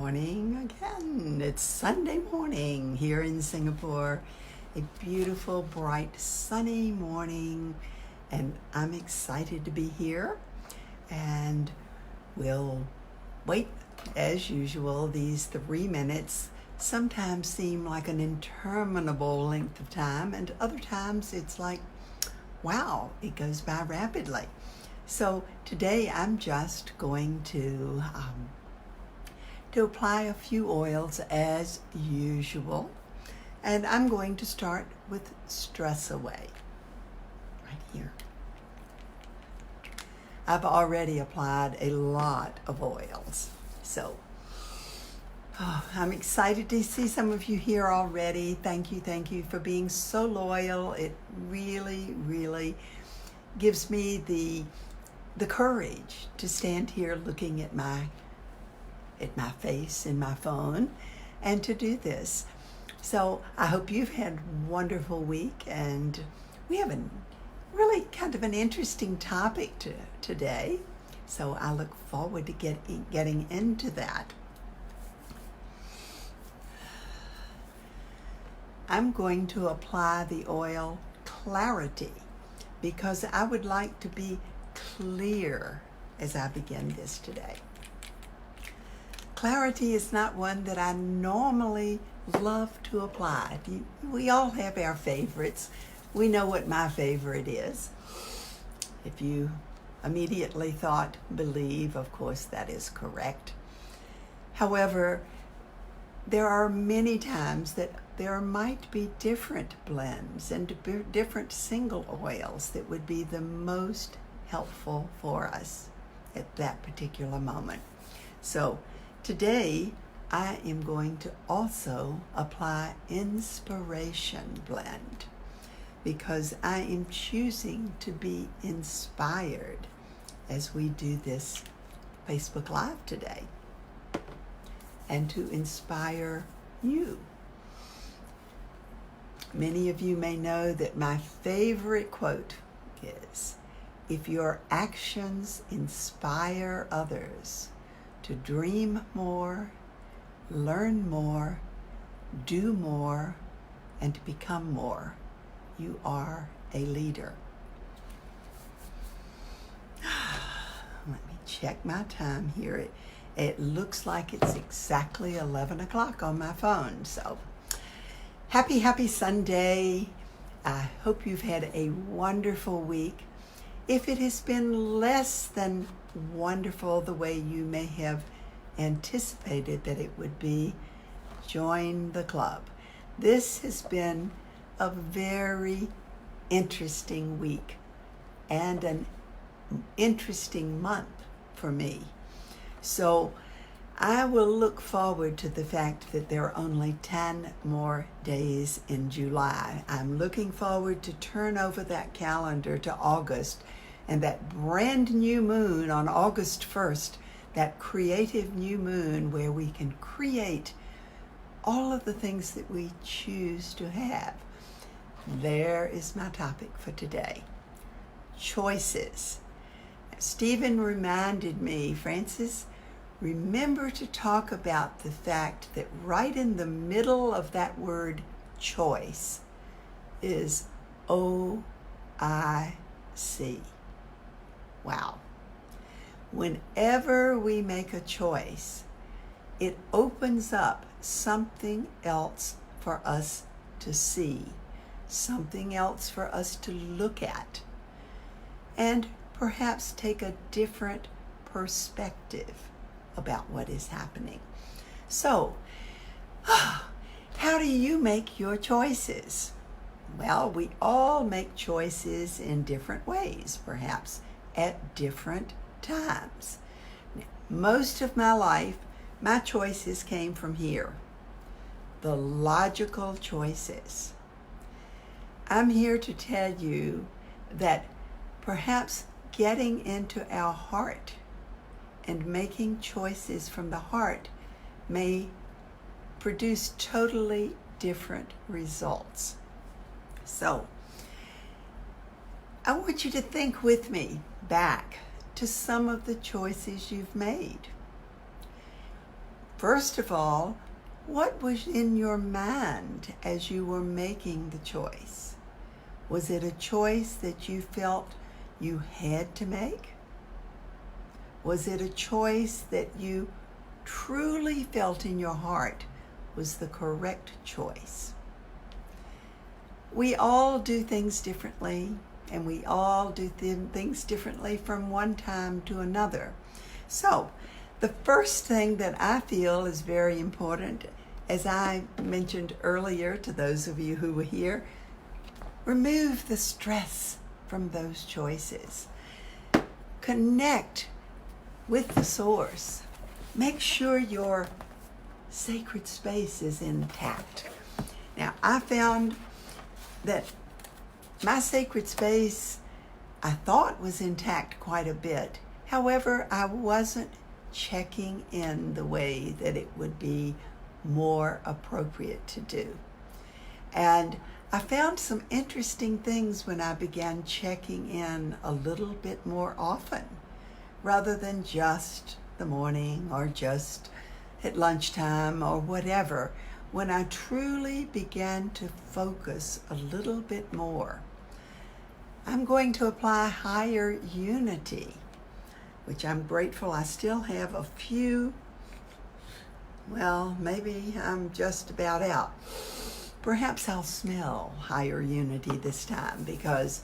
morning again. It's Sunday morning here in Singapore. A beautiful, bright, sunny morning, and I'm excited to be here. And we'll wait as usual. These 3 minutes sometimes seem like an interminable length of time, and other times it's like, wow, it goes by rapidly. So today I'm just going to apply a few oils as usual. And I'm going to start with Stress Away, right here. I've already applied a lot of oils. So I'm excited to see some of you here already. Thank you for being so loyal. It really gives me the courage to stand here looking at my face in my phone and to do this. So I hope you've had a wonderful week, and we have a really kind of an interesting topic today. So I look forward to getting into that. I'm going to apply the oil Clarity because I would like to be clear as I begin this today. Clarity is not one that I normally love to apply. We all have our favorites. We know what my favorite is. If you immediately thought believe, of course that is correct. However, there are many times that there might be different blends and different single oils that would be the most helpful for us at that particular moment. So today I am going to also apply Inspiration Blend because I am choosing to be inspired as we do this Facebook Live today, and to inspire you. Many of you may know that my favorite quote is, "If your actions inspire others to dream more, learn more, do more, and to become more, you are a leader." Let me check my time here. It looks like it's exactly 11 o'clock on my phone. So happy Sunday. I hope you've had a wonderful week. If it has been less than wonderful the way you may have anticipated that it would be, join the club. This has been a very interesting week and an interesting month for me. So I will look forward to the fact that there are only 10 more days in July. I'm looking forward to turn over that calendar to August and that brand new moon on August 1st, that creative new moon where we can create all of the things that we choose to have. There is my topic for today. Choices. Stephen reminded me, Francis, remember to talk about the fact that right in the middle of that word choice is OIC. Wow. Whenever we make a choice, it opens up something else for us to see, something else for us to look at, and perhaps take a different perspective about what is happening. So, how do you make your choices? Well, we all make choices in different ways, perhaps at different times. Most of my life, my choices came from here, the logical choices. I'm here to tell you that perhaps getting into our heart and making choices from the heart may produce totally different results. So, I want you to think with me back to some of the choices you've made. First of all, what was in your mind as you were making the choice? Was it a choice that you felt you had to make? Was it a choice that you truly felt in your heart was the correct choice? We all do things differently, and we all do things differently from one time to another. So, the first thing that I feel is very important, as I mentioned earlier to those of you who were here, remove the stress from those choices. Connect with the source. Make sure your sacred space is intact. Now, I found that my sacred space, I thought, was intact quite a bit. However, I wasn't checking in the way that it would be more appropriate to do. And I found some interesting things when I began checking in a little bit more often, rather than just the morning or just at lunchtime or whatever. When I truly began to focus a little bit more, I'm going to apply higher unity, which I'm grateful I still have a few. Well, maybe I'm just about out. Perhaps I'll smell higher unity this time, because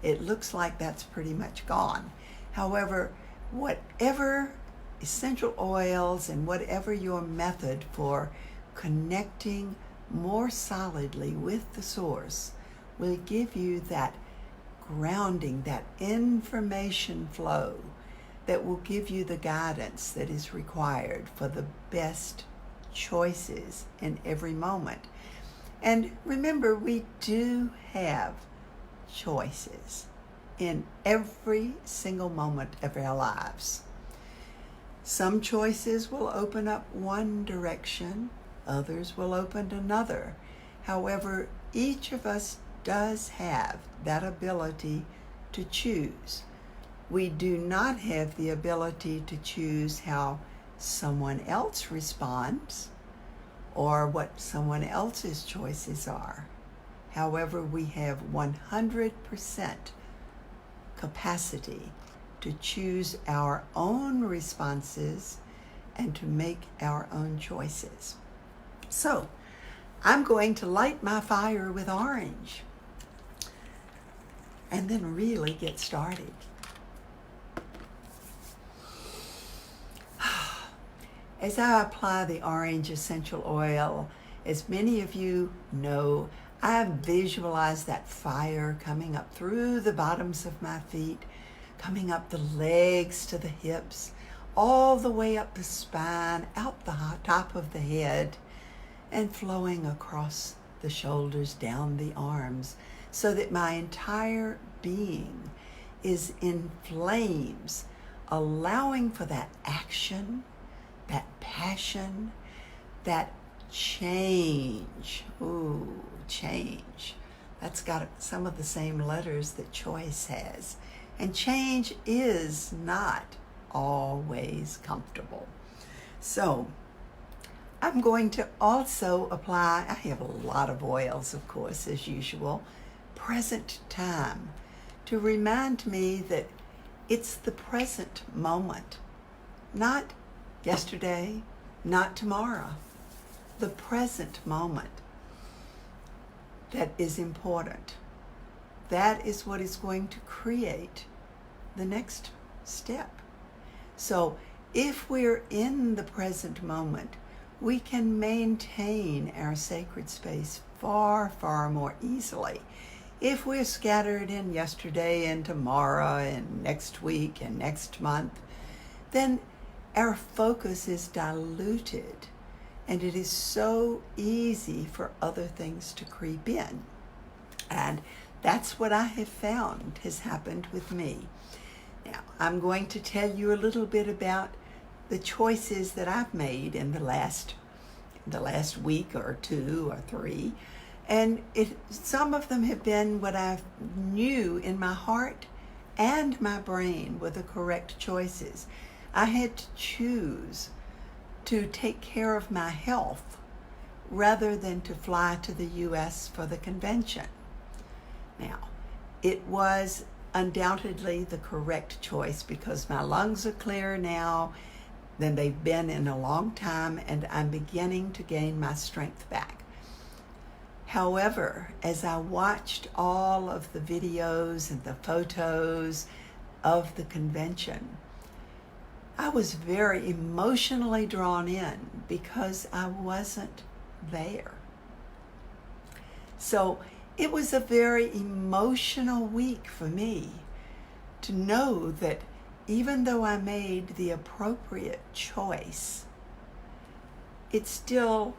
it looks like that's pretty much gone. However, whatever essential oils and whatever your method for connecting more solidly with the source will give you that grounding, that information flow that will give you the guidance that is required for the best choices in every moment. And remember, we do have choices in every single moment of our lives. Some choices will open up one direction, others will open another. However, each of us does have that ability to choose. We do not have the ability to choose how someone else responds or what someone else's choices are. However, we have 100% capacity to choose our own responses and to make our own choices. So, I'm going to light my fire with orange and then really get started. As I apply the orange essential oil, as many of you know, I visualize that fire coming up through the bottoms of my feet, coming up the legs to the hips, all the way up the spine, out the top of the head, and flowing across the shoulders, down the arms, so that my entire being is in flames, allowing for that action, that passion, that change. Ooh, change. That's got some of the same letters that choice has. And change is not always comfortable. So I'm going to also apply, I have a lot of oils, of course, as usual, present time, to remind me that it's the present moment, not yesterday, not tomorrow, the present moment that is important. That is what is going to create the next step. So if we're in the present moment, we can maintain our sacred space far, far more easily. If we're scattered in yesterday and tomorrow and next week and next month, then our focus is diluted, and it is so easy for other things to creep in. And that's what I have found has happened with me. Now, I'm going to tell you a little bit about the choices that I've made in the last week or two or three. And some of them have been what I knew in my heart and my brain were the correct choices. I had to choose to take care of my health rather than to fly to the U.S. for the convention. Now, it was undoubtedly the correct choice because my lungs are clearer now than they've been in a long time, and I'm beginning to gain my strength back. However, as I watched all of the videos and the photos of the convention, I was very emotionally drawn in because I wasn't there. So it was a very emotional week for me to know that even though I made the appropriate choice, it still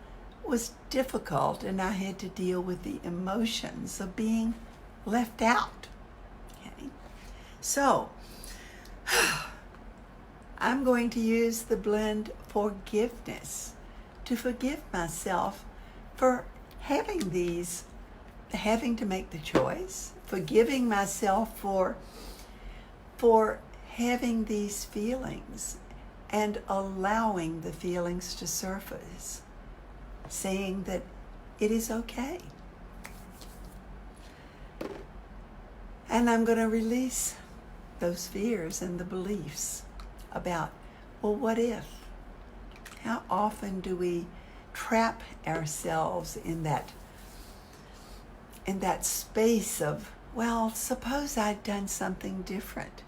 was difficult, and I had to deal with the emotions of being left out. Okay? So, I'm going to use the blend forgiveness to forgive myself for having to make the choice, forgiving myself for having these feelings and allowing the feelings to surface, saying that it is okay. And I'm going to release those fears and the beliefs about, well, what if? How often do we trap ourselves in that space of, well, suppose I'd done something different.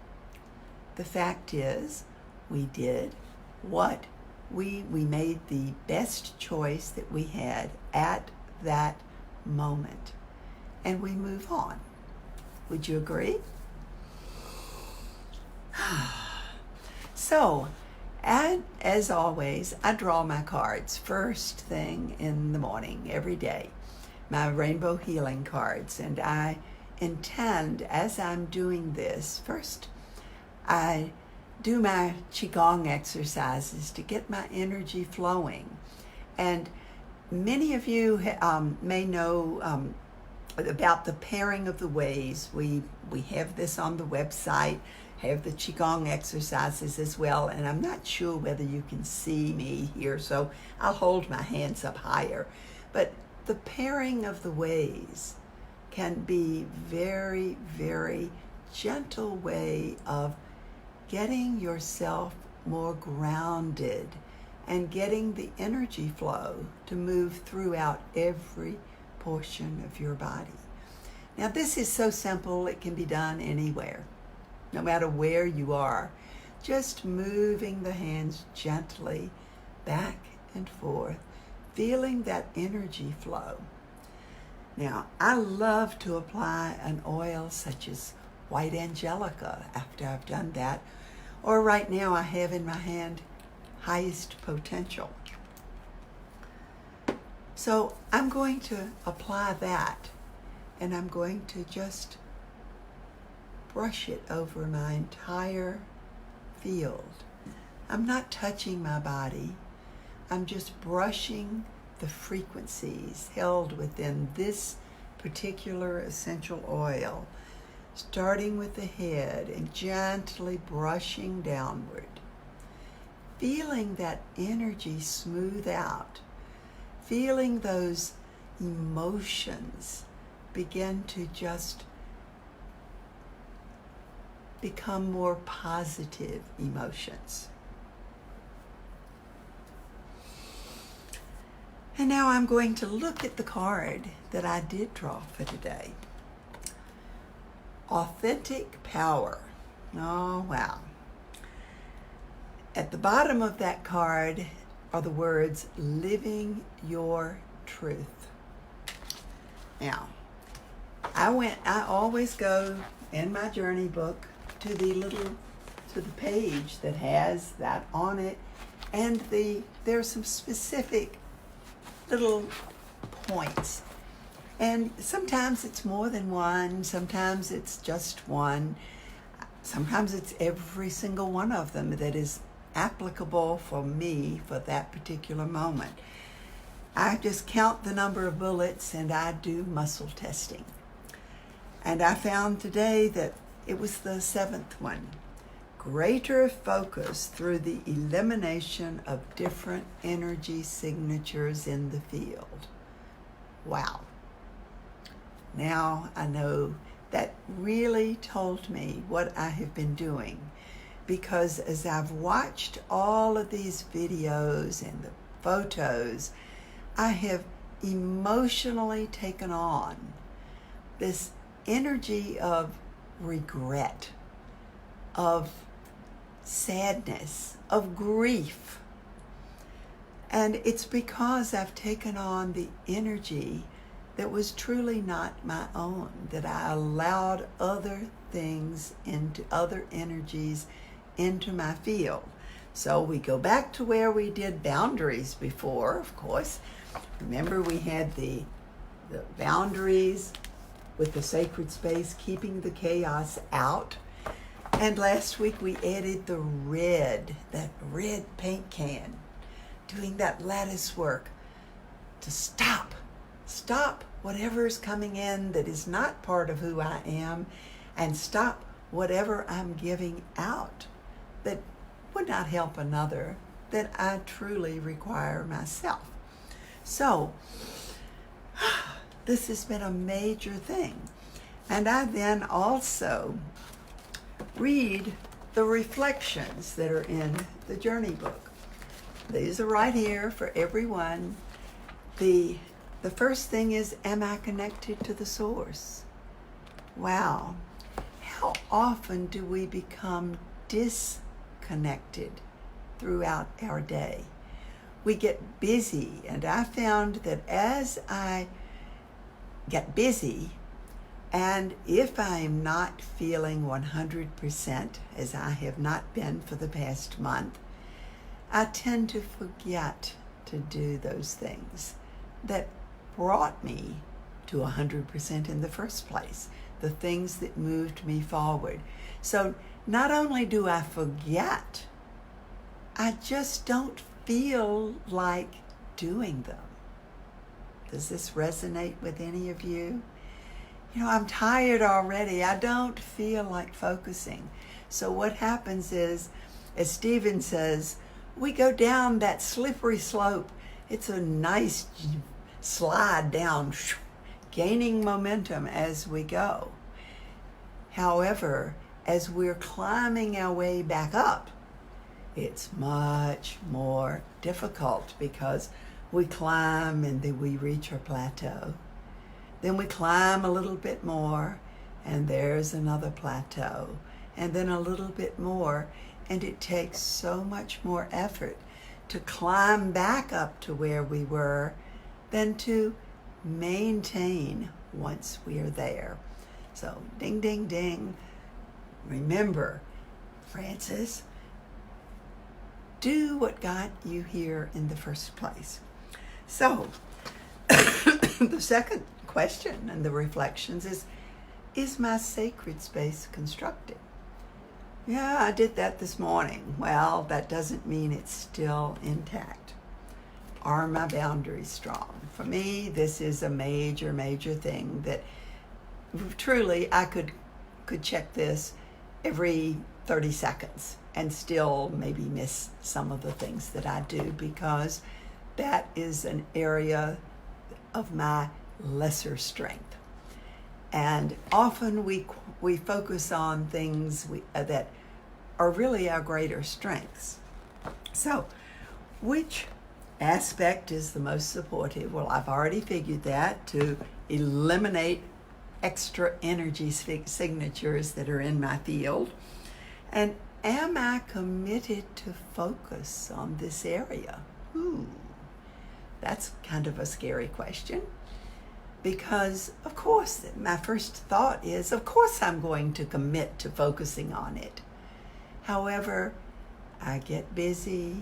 The fact is, we did what we made the best choice that we had at that moment, and we move on. Would you agree? So, as always, I draw my cards first thing in the morning every day, my rainbow healing cards, and I intend, as I'm doing this, first I do my Qigong exercises to get my energy flowing. And many of you may know about the pairing of the ways. We have this on the website, have the Qigong exercises as well, and I'm not sure whether you can see me here, so I'll hold my hands up higher. But the pairing of the ways can be very, very gentle way of getting yourself more grounded and getting the energy flow to move throughout every portion of your body. Now, this is so simple, it can be done anywhere, no matter where you are. Just moving the hands gently back and forth, feeling that energy flow. Now, I love to apply an oil such as white angelica after I've done that, or right now I have in my hand highest potential. So I'm going to apply that, and I'm going to just brush it over my entire field. I'm not touching my body. I'm just brushing the frequencies held within this particular essential oil, starting with the head and gently brushing downward, feeling that energy smooth out, feeling those emotions begin to just become more positive emotions. And now I'm going to look at the card that I did draw for today. Authentic power. Oh, wow. At the bottom of that card are the words, living your truth. Now, I always go in my journey book to the page that has that on it, and there's some specific little points. And sometimes it's more than one, sometimes it's just one, sometimes it's every single one of them that is applicable for me for that particular moment. I just count the number of bullets and I do muscle testing. And I found today that it was the 7th one. greater focus through the elimination of different energy signatures in the field. Wow. Now I know that really told me what I have been doing, because as I've watched all of these videos and the photos, I have emotionally taken on this energy of regret, of sadness, of grief. And it's because I've taken on the energy that was truly not my own, that I allowed other things into other energies into my field. So we go back to where we did boundaries before, of course. Remember, we had the boundaries with the sacred space, keeping the chaos out. And last week we added the red, that red paint can, doing that lattice work to stop whatever is coming in that is not part of who I am, and stop whatever I'm giving out that would not help another, that I truly require myself. So this has been a major thing. And I then also read the reflections that are in the journey book. These are right here for everyone. The first thing is, am I connected to the source? Wow. How often do we become disconnected throughout our day? We get busy, and I found that as I get busy, and if I am not feeling 100%, as I have not been for the past month, I tend to forget to do those things that brought me to 100% in the first place, the things that moved me forward. So not only do I forget, I just don't feel like doing them. Does this resonate with any of you? You know, I'm tired already. I don't feel like focusing. So what happens is, as Stephen says, we go down that slippery slope. It's a nice slide down, gaining momentum as we go. However, as we're climbing our way back up, it's much more difficult, because we climb and then we reach our plateau. Then we climb a little bit more, and there's another plateau, and then a little bit more, and it takes so much more effort to climb back up to where we were than to maintain once we are there. So ding, ding, ding. Remember, Francis, do what got you here in the first place. So the second question and the reflections is my sacred space constructed? Yeah, I did that this morning. Well, that doesn't mean it's still intact. Are my boundaries strong? For me, this is a major, major thing that truly I could check this every 30 seconds and still maybe miss some of the things that I do, because that is an area of my lesser strength. And often we focus on things that are really our greater strengths. So, which aspect is the most supportive? Well, I've already figured that, to eliminate extra energy signatures that are in my field. And am I committed to focus on this area? That's kind of a scary question, because of course my first thought is, of course I'm going to commit to focusing on it. However, I get busy.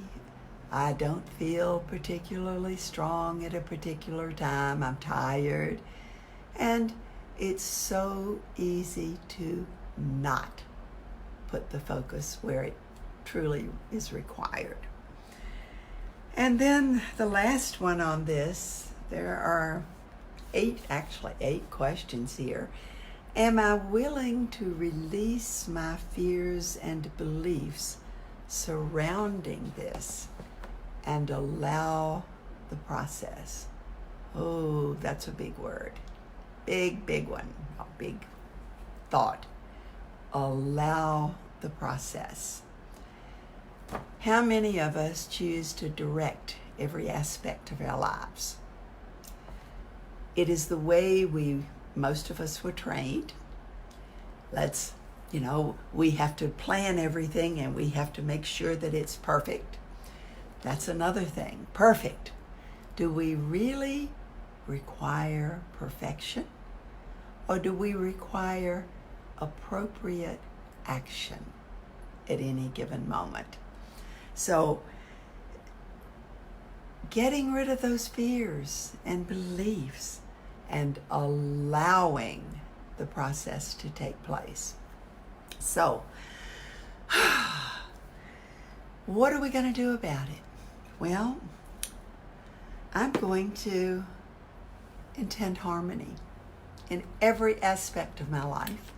I don't feel particularly strong at a particular time. I'm tired. And it's so easy to not put the focus where it truly is required. And then the last one on this, there are 8 questions here. Am I willing to release my fears and beliefs surrounding this and allow the process? Oh, that's a big word. Big one. A big thought. Allow the process. How many of us choose to direct every aspect of our lives? It is the way most of us were trained. We have to plan everything and we have to make sure that it's perfect. That's another thing. Perfect. Do we really require perfection? Or do we require appropriate action at any given moment? So, getting rid of those fears and beliefs and allowing the process to take place. So, what are we going to do about it? Well, I'm going to intend harmony in every aspect of my life.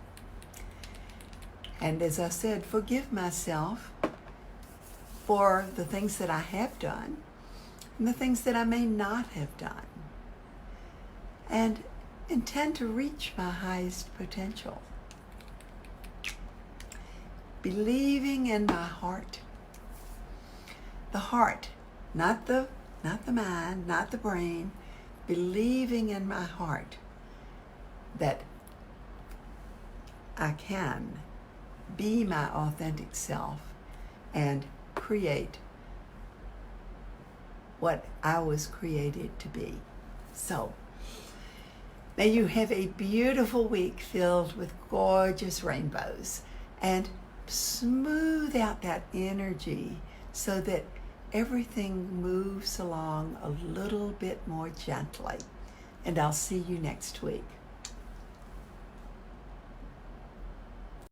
And as I said, forgive myself for the things that I have done and the things that I may not have done. And intend to reach my highest potential. Believing in my heart. The heart, not the mind, not the brain. Believing in my heart that I can be my authentic self and create what I was created to be. So, may you have a beautiful week filled with gorgeous rainbows, and smooth out that energy so that everything moves along a little bit more gently. And I'll see you next week.